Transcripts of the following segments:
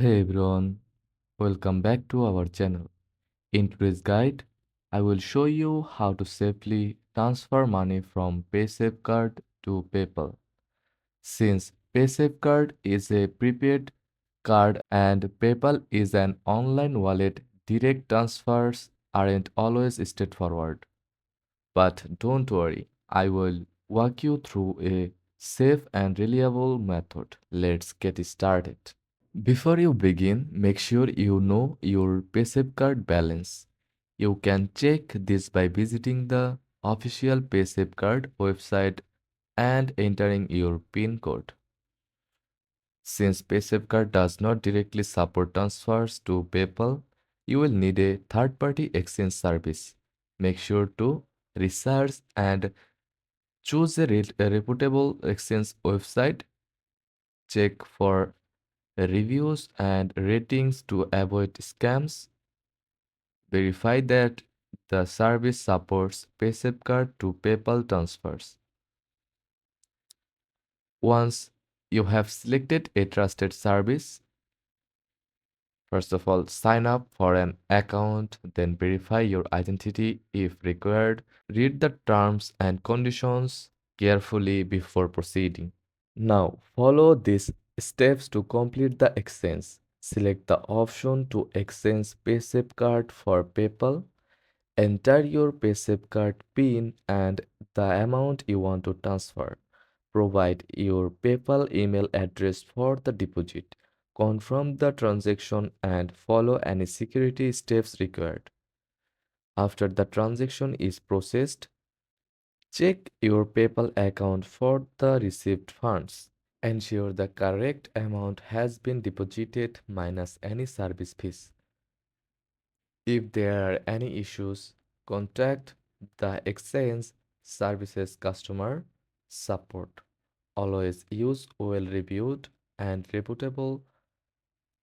Hey everyone, welcome back to our channel. In today's guide, I will show you how to safely transfer money from PaySafeCard to PayPal. Since PaySafeCard is a prepaid card and PayPal is an online wallet, direct transfers aren't always straightforward. But don't worry, I will walk you through a safe and reliable method. Let's get started. Before you begin, make sure you know your PaySafe card balance. You can check this by visiting the official PaySafe card website and entering your PIN code. Since PaySafe card does not directly support transfers to PayPal, you will need a third-party exchange service. Make sure to research and choose a reputable exchange website. Check for reviews and ratings to avoid scams. Verify that the service supports PaySafeCard to PayPal transfers. Once you have selected a trusted service, first of all, sign up for an account, then verify your identity if required. Read the terms and conditions carefully before proceeding. Now, follow these steps to complete the exchange. Select the option to exchange PaySafeCard for PayPal. Enter your PaySafeCard PIN and the amount you want to transfer. Provide your PayPal email address for the deposit. Confirm the transaction and follow any security steps required. After the transaction is processed, check your PayPal account for the received funds. Ensure the correct amount has been deposited minus any service fees. If there are any issues, contact the exchange services customer support. Always use well-reviewed and reputable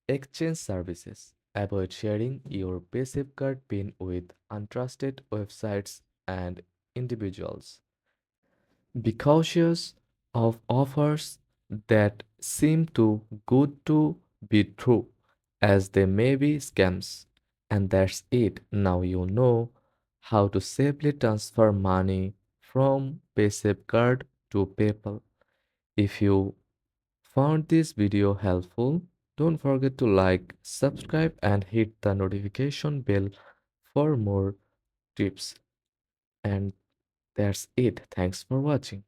exchange services. Avoid sharing your PaySafeCard PIN with untrusted websites and individuals. Be cautious of offers that seem too good to be true, as they may be scams. And that's it. Now you know how to safely transfer money from PaySafeCard to PayPal. If you found this video helpful, don't forget to like, subscribe, and hit the notification bell for more tips. And that's it. Thanks for watching.